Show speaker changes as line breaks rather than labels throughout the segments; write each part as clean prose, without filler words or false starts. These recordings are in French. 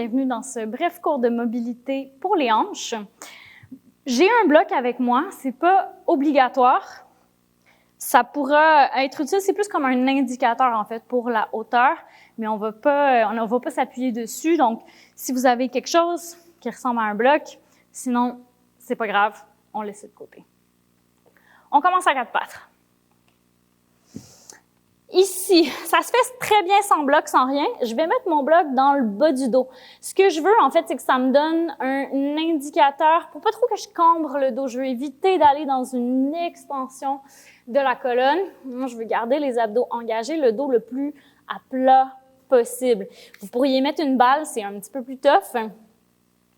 bienvenue dans ce bref cours de mobilité pour les hanches. J'ai un bloc avec moi, c'est pas obligatoire. Ça pourra être utile, c'est plus comme un indicateur en fait pour la hauteur, mais on va pas s'appuyer dessus. Donc, si vous avez quelque chose qui ressemble à un bloc, sinon, c'est pas grave, on laisse ça de côté. On commence à quatre pattes. Ici, ça se fait très bien sans bloc, sans rien. Je vais mettre mon bloc dans le bas du dos. Ce que je veux, en fait, c'est que ça me donne un indicateur pour pas trop que je cambre le dos. Je veux éviter d'aller dans une extension de la colonne. Moi, je veux garder les abdos engagés, le dos le plus à plat possible. Vous pourriez mettre une balle, c'est un petit peu plus tough.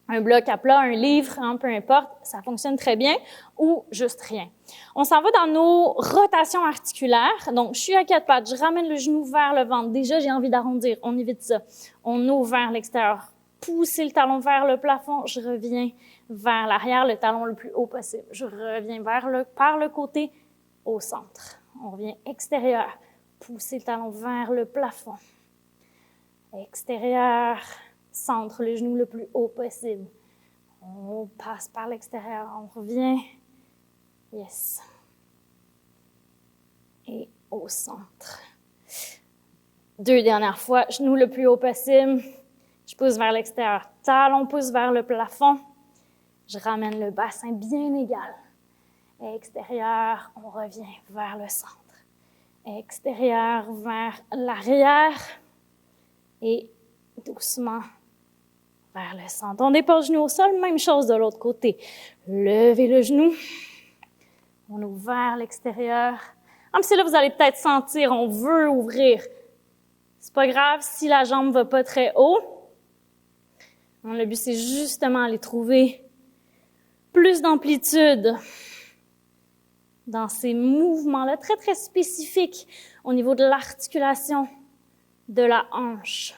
Un bloc à plat, un livre, peu importe, ça fonctionne très bien, ou juste rien. On s'en va dans nos rotations articulaires. Donc, je suis à quatre pattes, je ramène le genou vers le ventre. Déjà, j'ai envie d'arrondir, on évite ça. On ouvre vers l'extérieur, pousser le talon vers le plafond, je reviens vers l'arrière, le talon le plus haut possible. Je reviens par le côté, au centre. On revient extérieur, pousser le talon vers le plafond. Extérieur, centre, le genou le plus haut possible. On passe par l'extérieur, on revient. Yes. Et au centre. Deux dernières fois, genou le plus haut possible. Je pousse vers l'extérieur. Talon pousse vers le plafond. Je ramène le bassin bien égal. Extérieur, on revient vers le centre. Extérieur vers l'arrière. Et doucement vers le centre. On dépose le genou au sol, même chose de l'autre côté. Levez le genou. On ouvre vers l'extérieur. Même si là, vous allez peut-être sentir, on veut ouvrir. C'est pas grave si la jambe va pas très haut. Le but, c'est justement aller trouver plus d'amplitude dans ces mouvements-là, très, très spécifiques au niveau de l'articulation de la hanche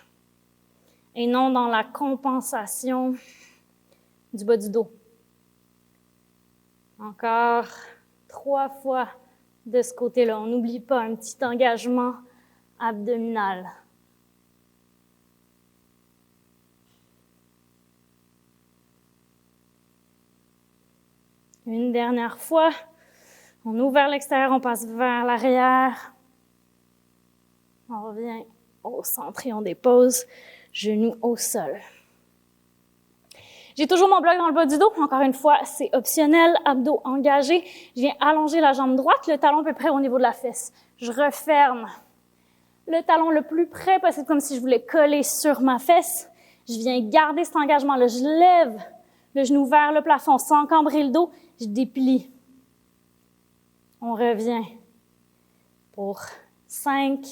et non dans la compensation du bas du dos. Encore 3 fois de ce côté-là. On n'oublie pas un petit engagement abdominal. Une dernière fois. On ouvre vers l'extérieur, on passe vers l'arrière. On revient au centre et on dépose, genoux au sol. J'ai toujours mon bloc dans le bas du dos. Encore une fois, c'est optionnel, abdos engagés. Je viens allonger la jambe droite, le talon à peu près au niveau de la fesse. Je referme le talon le plus près possible, comme si je voulais coller sur ma fesse. Je viens garder cet engagement-là. Je lève le genou vers le plafond sans cambrer le dos. Je déplie. On revient pour 5,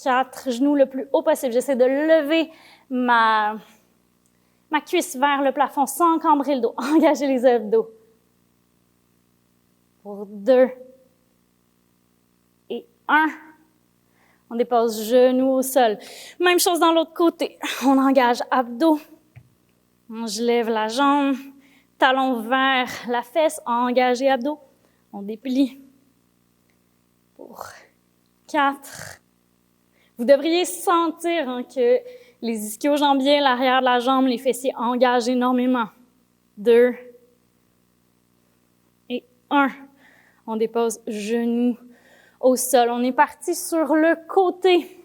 4, genoux le plus haut possible. J'essaie de lever ma cuisse vers le plafond sans cambrer le dos. Engager les abdos. Pour 2 et 1. On dépose genoux au sol. Même chose dans l'autre côté. On engage abdos. Je lève la jambe. Talon vers la fesse. Engager abdos. On déplie. Pour 4. Vous devriez sentir que les ischio-jambiers, l'arrière de la jambe, les fessiers engagent énormément. 2 et 1. On dépose genoux au sol. On est parti sur le côté.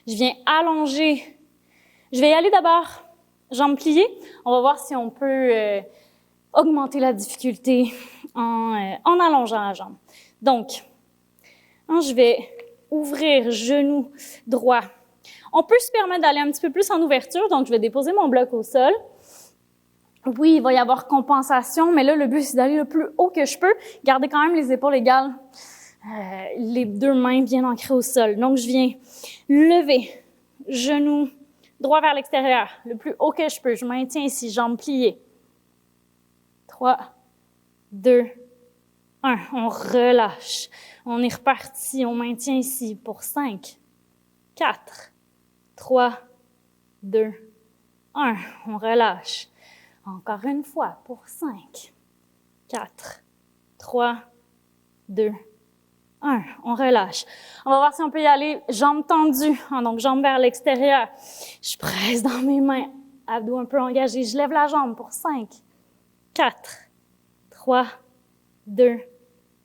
Je viens allonger. Je vais y aller d'abord jambes pliées. On va voir si on peut augmenter la difficulté en allongeant la jambe. Donc, je vais ouvrir genou droit. On peut se permettre d'aller un petit peu plus en ouverture, donc je vais déposer mon bloc au sol. Oui, il va y avoir compensation, mais là, le but, c'est d'aller le plus haut que je peux, garder quand même les épaules égales, les 2 mains bien ancrées au sol. Donc, je viens lever, genou droit vers l'extérieur, le plus haut que je peux. Je maintiens ici, jambes pliées. 3, 2, 1. On relâche. On est reparti. On maintient ici pour 5, 4, 3, 2, 1. On relâche. Encore une fois pour 5, 4, 3, 2, 1. On relâche. On va voir si on peut y aller jambes tendues. Donc, jambes vers l'extérieur. Je presse dans mes mains. Abdos un peu engagés. Je lève la jambe pour 5, 4, 3, 2,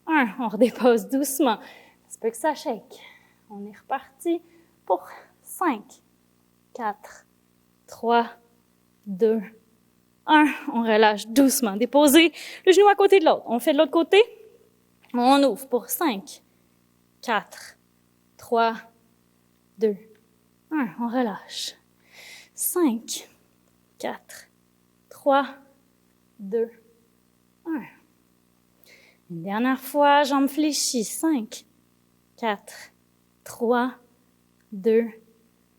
1. On redépose doucement. Ça peut que ça shake. On est reparti pour 5, 4, 3, 2, 1. On relâche doucement. Déposez le genou à côté de l'autre. On fait de l'autre côté. On ouvre pour 5, 4, 3, 2, 1. On relâche. 5, 4, 3, 2, 1. Une dernière fois, jambes fléchies. 5, 4, 3, 2,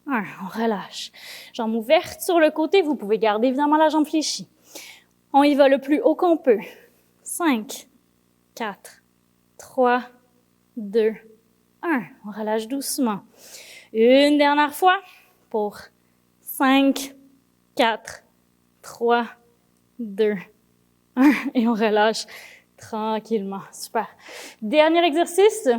1. On relâche. Jambes ouvertes sur le côté. Vous pouvez garder évidemment la jambe fléchie. On y va le plus haut qu'on peut. 5, 4, 3, 2, 1. On relâche doucement. Une dernière fois pour 5, 4, 3, 2, 1. Et on relâche tranquillement. Super. Dernier exercice.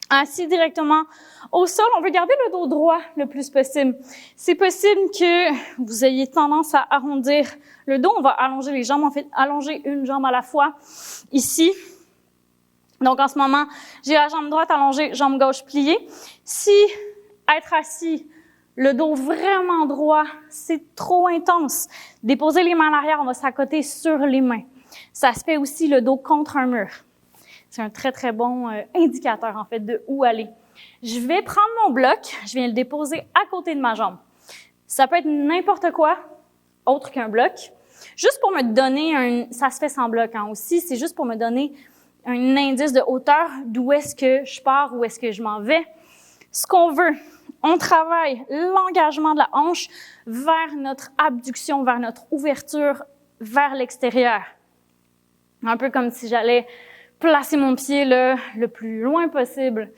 Assis directement au sol. On veut garder le dos droit le plus possible. C'est possible que vous ayez tendance à arrondir le dos. On va allonger les jambes. En fait, allonger une jambe à la fois ici. Donc, en ce moment, j'ai la jambe droite allongée, jambe gauche pliée. Si être assis, le dos vraiment droit, c'est trop intense, déposez les mains en arrière, on va s'accoter sur les mains. Ça se fait aussi le dos contre un mur. C'est un très, très bon indicateur, en fait, de où aller. Je vais prendre mon bloc, je viens le déposer à côté de ma jambe. Ça peut être n'importe quoi, autre qu'un bloc. Juste pour me donner ça se fait sans bloc aussi, c'est juste pour me donner un indice de hauteur, d'où est-ce que je pars, où est-ce que je m'en vais. Ce qu'on veut, on travaille l'engagement de la hanche vers notre abduction, vers notre ouverture, vers l'extérieur. Un peu comme si j'allais placer mon pied le plus loin possible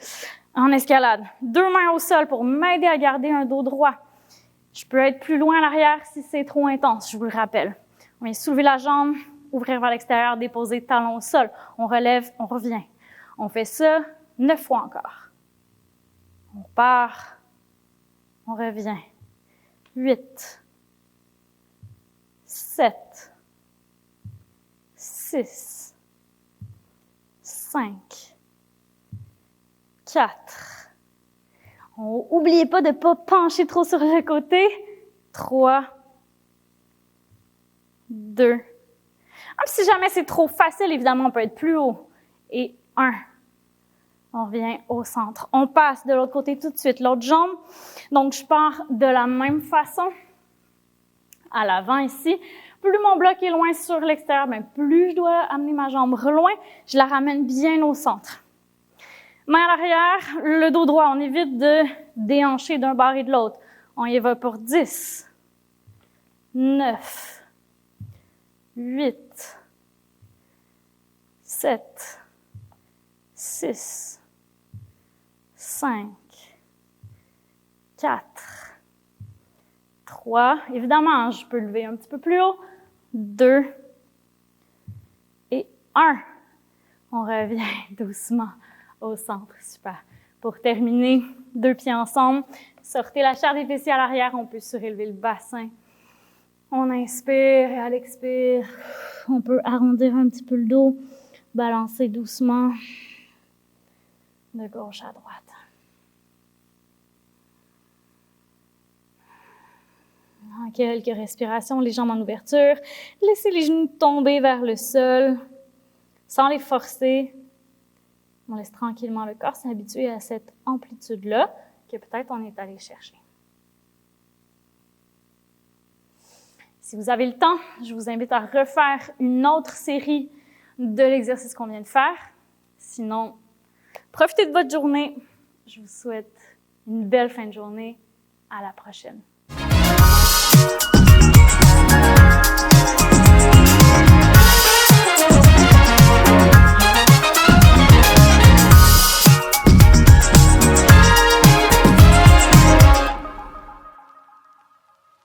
en escalade. 2 mains au sol pour m'aider à garder un dos droit. Je peux être plus loin à l'arrière si c'est trop intense, je vous le rappelle. On vient soulever la jambe, ouvrir vers l'extérieur, déposer talon au sol. On relève, on revient. On fait ça 9 fois encore. On part, on revient. 8, 7, 6, 5, 4. N'oubliez pas de ne pas pencher trop sur le côté. 3, 2. Même si jamais c'est trop facile, évidemment, on peut être plus haut. Et 1. On revient au centre. On passe de l'autre côté tout de suite, l'autre jambe. Donc, je pars de la même façon à l'avant ici. Plus mon bloc est loin sur l'extérieur, bien, plus je dois amener ma jambe loin. Je la ramène bien au centre. Main à l'arrière, le dos droit. On évite de déhancher d'un bord et de l'autre. On y va pour 10, 9, 8, 7, 6, 5, 4, 3. Évidemment, je peux lever un petit peu plus haut. 2 et 1. On revient doucement au centre. Super. Pour terminer, 2 pieds ensemble. Sortez la chair des fessiers à l'arrière. On peut surélever le bassin. On inspire et à l'expire, on peut arrondir un petit peu le dos, balancer doucement de gauche à droite. En quelques respirations, les jambes en ouverture. Laissez les genoux tomber vers le sol sans les forcer. On laisse tranquillement le corps s'habituer à cette amplitude-là que peut-être on est allé chercher. Si vous avez le temps, je vous invite à refaire une autre série de l'exercice qu'on vient de faire. Sinon, profitez de votre journée. Je vous souhaite une belle fin de journée. À la prochaine.